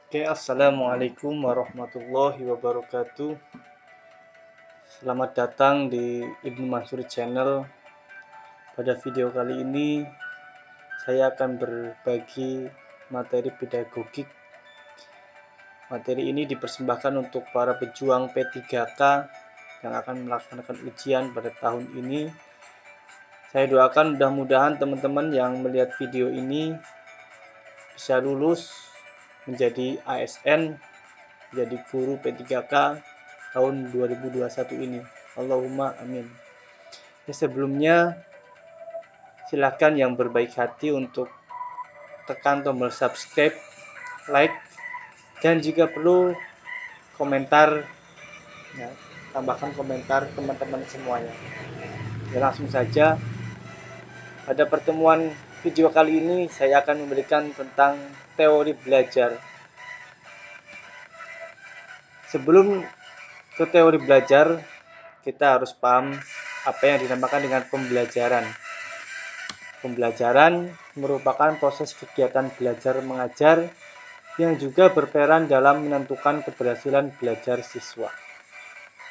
Oke, assalamualaikum warahmatullahi wabarakatuh. Selamat datang di Ibnu Mansur Channel. Pada video kali ini, saya akan berbagi materi pedagogik. Materi ini dipersembahkan untuk para pejuang P3K yang akan melaksanakan ujian pada tahun ini. Saya doakan mudah-mudahan teman-teman yang melihat video ini bisa lulus menjadi ASN, jadi guru P3K tahun 2021 ini. Allahumma amin. Sebelumnya silakan yang berbaik hati untuk tekan tombol subscribe, like, dan jika perlu komentar, ya, tambahkan komentar teman-teman semuanya. Ya, langsung saja pada pertemuan video kali ini saya akan memberikan tentang teori belajar. Sebelum ke teori belajar, kita harus paham apa yang dinamakan dengan pembelajaran. Pembelajaran merupakan proses kegiatan belajar mengajar yang juga berperan dalam menentukan keberhasilan belajar siswa,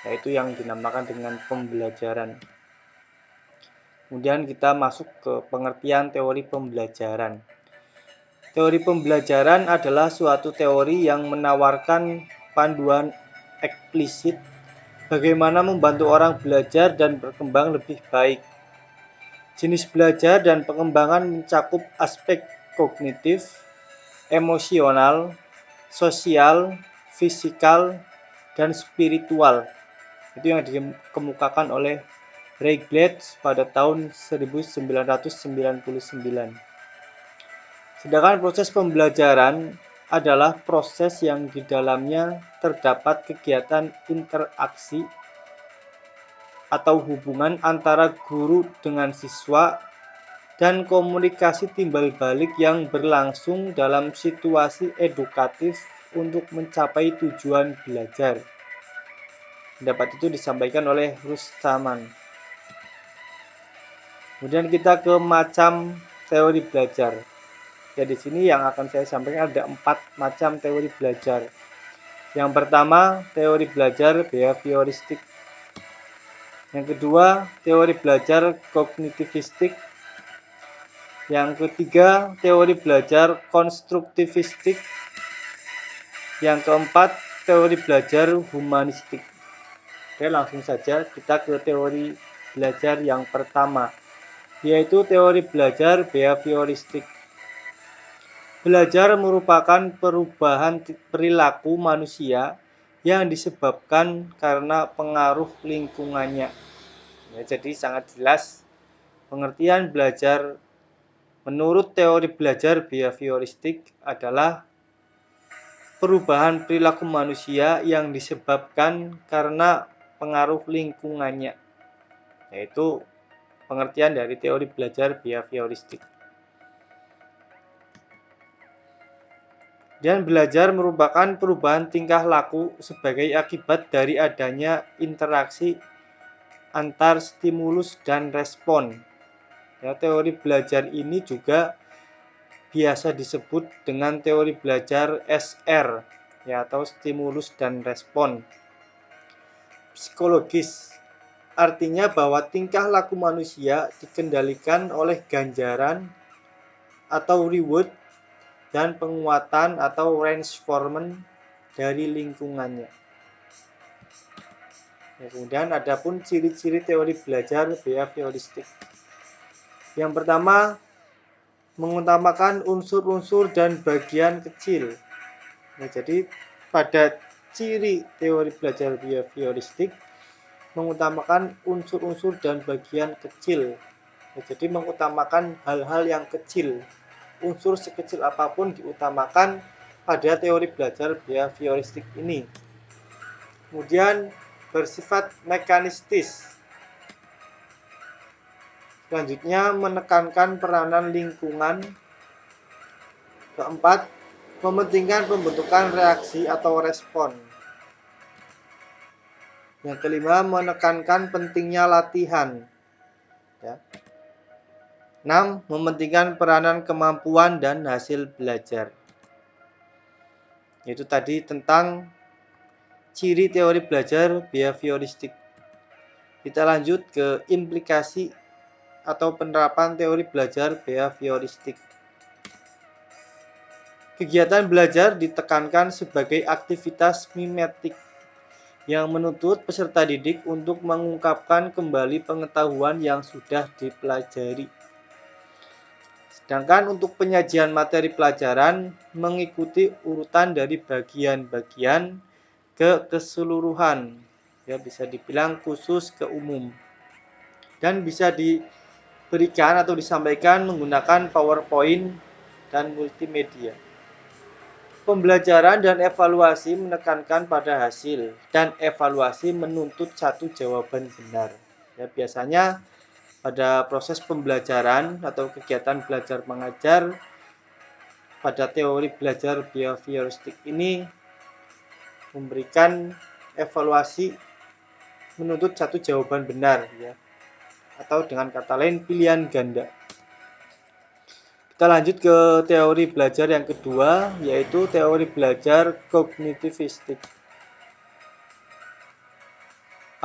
yaitu yang dinamakan dengan pembelajaran. Kemudian kita masuk ke pengertian teori pembelajaran. Teori pembelajaran adalah suatu teori yang menawarkan panduan eksplisit bagaimana membantu orang belajar dan berkembang lebih baik. Jenis belajar dan pengembangan mencakup aspek kognitif, emosional, sosial, fisikal, dan spiritual. Itu yang dikemukakan oleh Ray Glatz pada tahun 1999. Sedangkan proses pembelajaran adalah proses yang di dalamnya terdapat kegiatan interaksi atau hubungan antara guru dengan siswa dan komunikasi timbal balik yang berlangsung dalam situasi edukatif untuk mencapai tujuan belajar. Pendapat itu disampaikan oleh Rustaman. Kemudian kita ke macam teori belajar. Ya, di sini yang akan saya sampaikan ada 4 macam teori belajar. Yang pertama, teori belajar behavioristik. Yang kedua, teori belajar kognitivistik. Yang ketiga, teori belajar konstruktivistik. Yang keempat, teori belajar humanistik. Oke, langsung saja kita ke teori belajar yang pertama, yaitu teori belajar behavioristik. Belajar merupakan perubahan perilaku manusia yang disebabkan karena pengaruh lingkungannya. Ya, jadi sangat jelas pengertian belajar menurut teori belajar behavioristik adalah perubahan perilaku manusia yang disebabkan karena pengaruh lingkungannya. Yaitu pengertian dari teori belajar behavioristik. Dan belajar merupakan perubahan tingkah laku sebagai akibat dari adanya interaksi antar stimulus dan respon. Ya, teori belajar ini juga biasa disebut dengan teori belajar SR, ya, atau stimulus dan respon. Psikologis artinya bahwa tingkah laku manusia dikendalikan oleh ganjaran atau reward dan penguatan atau reinforcement dari lingkungannya. Ya, kemudian ada pun ciri-ciri teori belajar behavioristik. Yang pertama, mengutamakan unsur-unsur dan bagian kecil. Nah, jadi pada ciri teori belajar behavioristik mengutamakan unsur-unsur dan bagian kecil. Nah, jadi mengutamakan hal-hal yang kecil. Unsur sekecil apapun diutamakan pada teori belajar behavioristik ini. Kemudian bersifat mekanistis. Selanjutnya menekankan peranan lingkungan. Keempat, mementingkan pembentukan reaksi atau respon. Yang kelima, menekankan pentingnya latihan. Ya. 6. Mementingkan peranan kemampuan dan hasil belajar. Yaitu tadi tentang ciri teori belajar behavioristik. Kita lanjut ke implikasi atau penerapan teori belajar behavioristik. Kegiatan belajar ditekankan sebagai aktivitas mimetik yang menuntut peserta didik untuk mengungkapkan kembali pengetahuan yang sudah dipelajari. Sedangkan untuk penyajian materi pelajaran mengikuti urutan dari bagian-bagian ke keseluruhan. Ya, bisa dibilang khusus ke umum. Dan bisa diberikan atau disampaikan menggunakan PowerPoint dan multimedia. Pembelajaran dan evaluasi menekankan pada hasil dan evaluasi menuntut satu jawaban benar. Ya, biasanya pada proses pembelajaran atau kegiatan belajar mengajar pada teori belajar behavioristik ini memberikan evaluasi menuntut satu jawaban benar, ya, atau dengan kata lain pilihan ganda. Kita lanjut ke teori belajar yang kedua, yaitu teori belajar kognitivistik.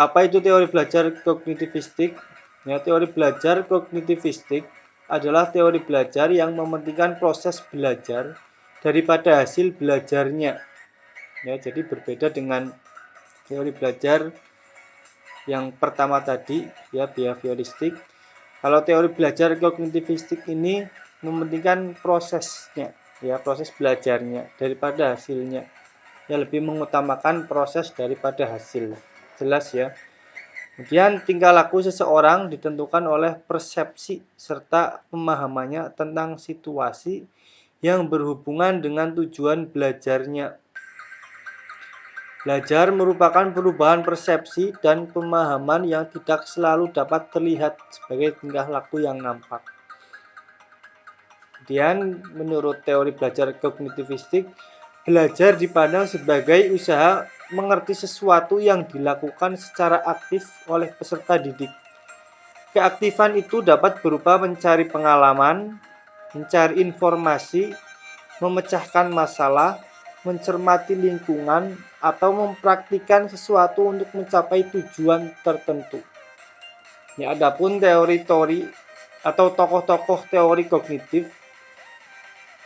Apa itu teori belajar kognitivistik? Ya, teori belajar kognitivistik adalah teori belajar yang mementingkan proses belajar daripada hasil belajarnya. Ya, jadi berbeda dengan teori belajar yang pertama tadi, ya, behavioristik. Kalau teori belajar kognitivistik ini mementingkan prosesnya, ya, proses belajarnya daripada hasilnya. Ya, lebih mengutamakan proses daripada hasil. Jelas ya. Kemudian tingkah laku seseorang ditentukan oleh persepsi serta pemahamannya tentang situasi yang berhubungan dengan tujuan belajarnya. Belajar merupakan perubahan persepsi dan pemahaman yang tidak selalu dapat terlihat sebagai tingkah laku yang nampak. Kemudian menurut teori belajar kognitivistik, belajar dipandang sebagai usaha mengerti sesuatu yang dilakukan secara aktif oleh peserta didik. Keaktifan itu dapat berupa mencari pengalaman, mencari informasi, memecahkan masalah, mencermati lingkungan, atau mempraktikkan sesuatu untuk mencapai tujuan tertentu. Ya, adapun teori-teori atau tokoh-tokoh teori kognitif,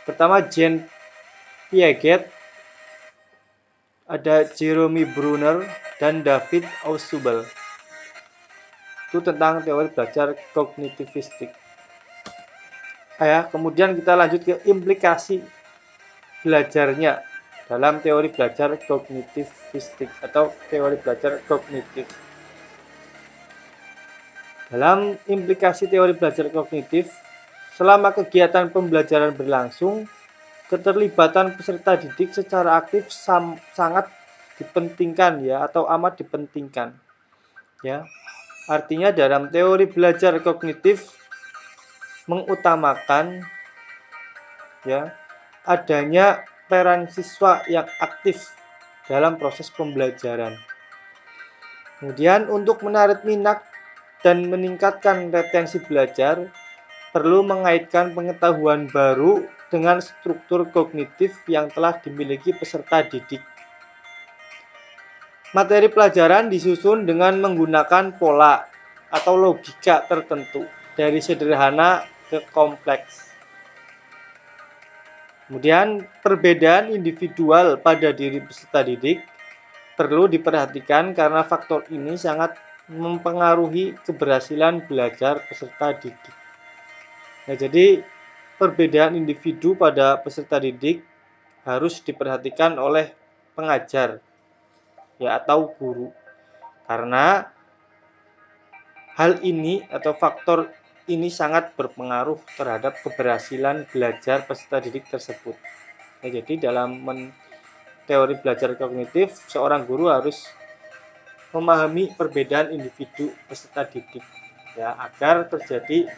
pertama Jean Piaget, ada Jeremy Bruner, dan David Ausubel. Itu tentang teori belajar kognitivistik. Ya, kemudian kita lanjut ke implikasi belajarnya dalam teori belajar kognitivistik atau teori belajar kognitif. Dalam implikasi teori belajar kognitif, selama kegiatan pembelajaran berlangsung, keterlibatan peserta didik secara aktif sangat dipentingkan, ya, atau amat dipentingkan. Ya. Artinya dalam teori belajar kognitif mengutamakan, ya, adanya peran siswa yang aktif dalam proses pembelajaran. Kemudian untuk menarik minat dan meningkatkan retensi belajar, perlu mengaitkan pengetahuan baru dengan struktur kognitif yang telah dimiliki peserta didik. Materi pelajaran disusun dengan menggunakan pola atau logika tertentu dari sederhana ke kompleks. Kemudian perbedaan individual pada diri peserta didik perlu diperhatikan karena faktor ini sangat mempengaruhi keberhasilan belajar peserta didik. Nah, jadi perbedaan individu pada peserta didik harus diperhatikan oleh pengajar, ya, atau guru. Karena hal ini atau faktor ini sangat berpengaruh terhadap keberhasilan belajar peserta didik tersebut. Nah, jadi dalam teori belajar kognitif, seorang guru harus memahami perbedaan individu peserta didik, ya, agar terjadi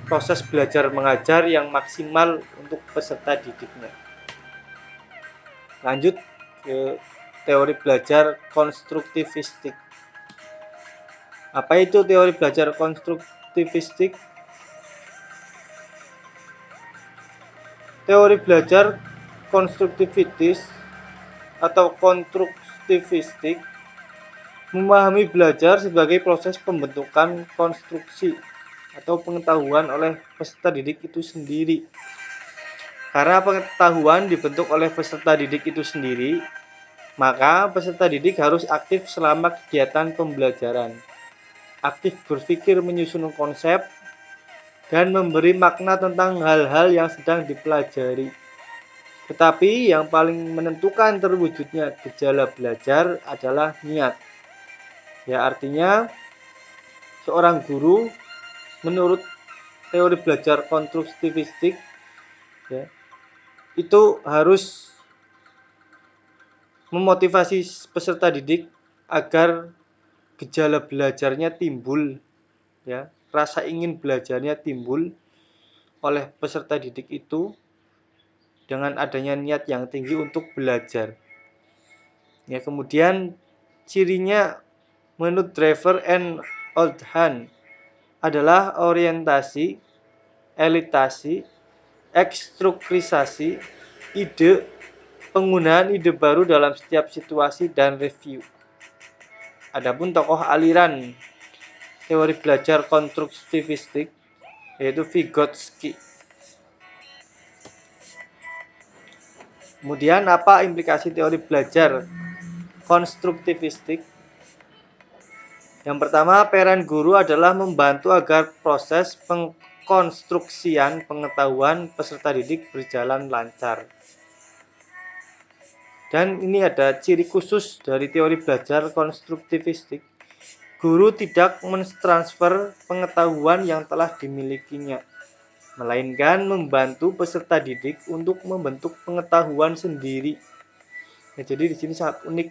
proses belajar mengajar yang maksimal untuk peserta didiknya. Lanjut ke teori belajar konstruktivistik. Apa itu teori belajar konstruktivistik? Teori belajar konstruktivitis atau konstruktivistik memahami belajar sebagai proses pembentukan konstruksi atau pengetahuan oleh peserta didik itu sendiri. Karena pengetahuan dibentuk oleh peserta didik itu sendiri, maka peserta didik harus aktif selama kegiatan pembelajaran. Aktif berpikir menyusun konsep dan memberi makna tentang hal-hal yang sedang dipelajari. Tetapi yang paling menentukan terwujudnya gejala belajar adalah niat. Ya, artinya seorang guru menurut teori belajar konstruktivistik ya, itu harus memotivasi peserta didik agar gejala belajarnya timbul ya, rasa ingin belajarnya timbul oleh peserta didik itu dengan adanya niat yang tinggi untuk belajar. Ya, kemudian cirinya menurut Driver and Oldham adalah orientasi, elitasi, ekstrukturisasi, ide, penggunaan ide baru dalam setiap situasi dan review. Adapun tokoh aliran teori belajar konstruktivistik yaitu Vygotsky. Kemudian apa implikasi teori belajar konstruktivistik? Yang pertama, peran guru adalah membantu agar proses pengkonstruksian pengetahuan peserta didik berjalan lancar. Dan ini ada ciri khusus dari teori belajar konstruktivistik. Guru tidak mentransfer pengetahuan yang telah dimilikinya, melainkan membantu peserta didik untuk membentuk pengetahuan sendiri. Ya, jadi di sini sangat unik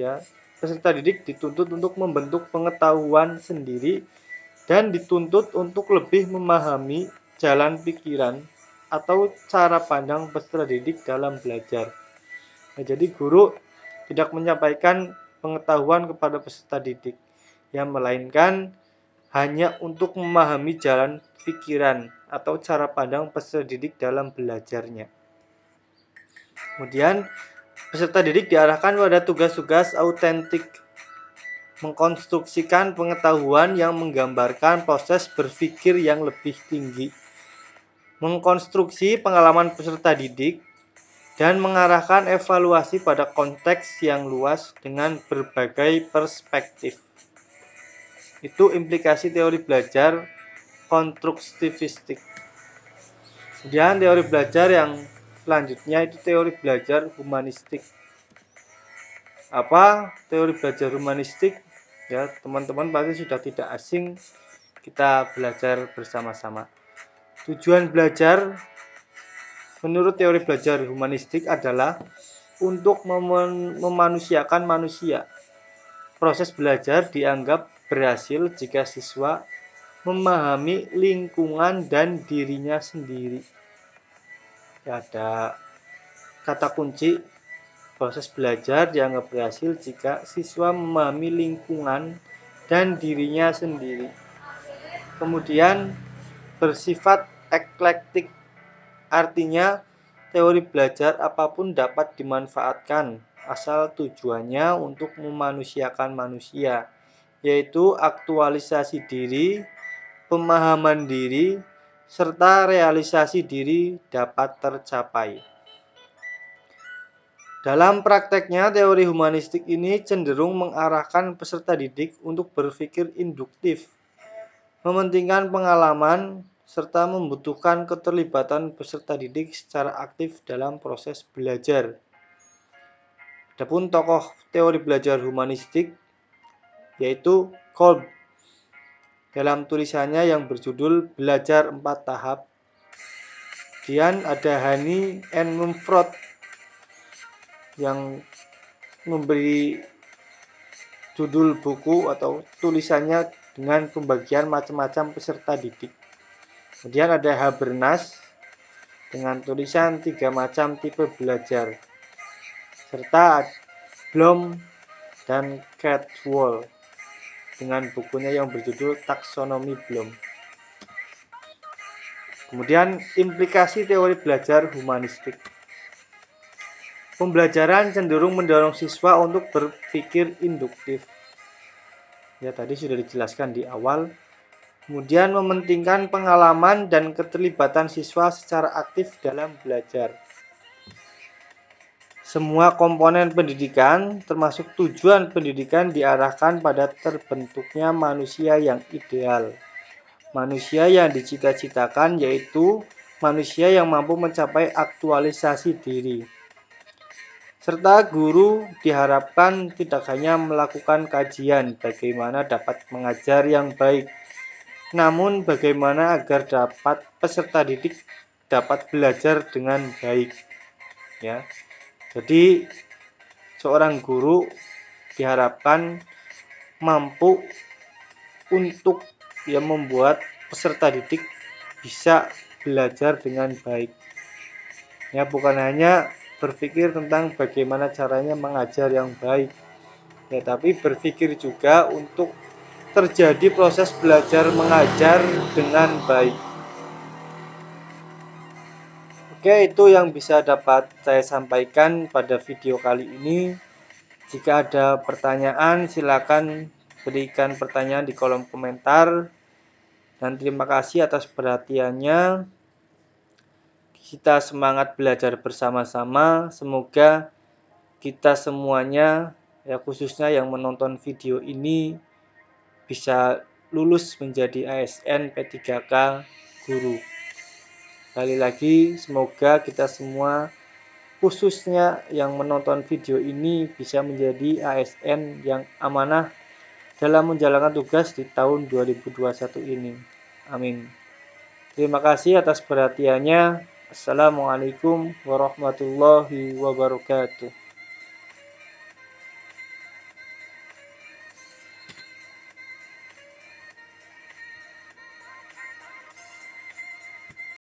ya. Peserta didik dituntut untuk membentuk pengetahuan sendiri dan dituntut untuk lebih memahami jalan pikiran atau cara pandang peserta didik dalam belajar. Nah, jadi guru tidak menyampaikan pengetahuan kepada peserta didik, yang melainkan hanya untuk memahami jalan pikiran atau cara pandang peserta didik dalam belajarnya. Kemudian peserta didik diarahkan pada tugas-tugas autentik, mengkonstruksikan pengetahuan yang menggambarkan proses berpikir yang lebih tinggi, mengkonstruksi pengalaman peserta didik, dan mengarahkan evaluasi pada konteks yang luas dengan berbagai perspektif. Itu implikasi teori belajar konstruktivistik. Kemudian teori belajar yang selanjutnya itu teori belajar humanistik. Apa teori belajar humanistik? Ya, teman-teman pasti sudah tidak asing, kita belajar bersama-sama. Tujuan belajar menurut teori belajar humanistik adalah untuk memanusiakan manusia. Proses belajar dianggap berhasil jika siswa memahami lingkungan dan dirinya sendiri. Ada kata kunci, proses belajar dianggap berhasil jika siswa memahami lingkungan dan dirinya sendiri. Kemudian bersifat eklektik, artinya teori belajar apapun dapat dimanfaatkan asal tujuannya untuk memanusiakan manusia, yaitu aktualisasi diri, pemahaman diri, serta realisasi diri dapat tercapai. Dalam prakteknya, teori humanistik ini cenderung mengarahkan peserta didik untuk berpikir induktif, mementingkan pengalaman, serta membutuhkan keterlibatan peserta didik secara aktif dalam proses belajar. Adapun tokoh teori belajar humanistik yaitu Kolb dalam tulisannya yang berjudul Belajar 4 Tahap. Kemudian ada Hani and Mumford yang memberi judul buku atau tulisannya dengan pembagian macam-macam peserta didik. Kemudian ada Habermas dengan tulisan 3 macam tipe belajar, serta Bloom dan Cadwell dengan bukunya yang berjudul Taksonomi Bloom. Kemudian implikasi teori belajar humanistik. Pembelajaran cenderung mendorong siswa untuk berpikir induktif. Ya, tadi sudah dijelaskan di awal. Kemudian mementingkan pengalaman dan keterlibatan siswa secara aktif dalam belajar. Semua komponen pendidikan, termasuk tujuan pendidikan, diarahkan pada terbentuknya manusia yang ideal. Manusia yang dicita-citakan yaitu manusia yang mampu mencapai aktualisasi diri. Serta guru diharapkan tidak hanya melakukan kajian bagaimana dapat mengajar yang baik, namun bagaimana agar peserta didik dapat belajar dengan baik. Ya, jadi seorang guru diharapkan mampu untuk membuat peserta didik bisa belajar dengan baik. Ya, bukan hanya berpikir tentang bagaimana caranya mengajar yang baik, ya, tapi berpikir juga untuk terjadi proses belajar mengajar dengan baik. Oke, itu yang bisa dapat saya sampaikan pada video kali ini. Jika ada pertanyaan, silakan berikan pertanyaan di kolom komentar. Dan terima kasih atas perhatiannya. Kita semangat belajar bersama-sama. Semoga kita semuanya, ya khususnya yang menonton video ini, bisa lulus menjadi ASN P3K guru. Sekali lagi, semoga kita semua, khususnya yang menonton video ini, bisa menjadi ASN yang amanah dalam menjalankan tugas di tahun 2021 ini. Amin. Terima kasih atas perhatiannya. Assalamualaikum warahmatullahi wabarakatuh.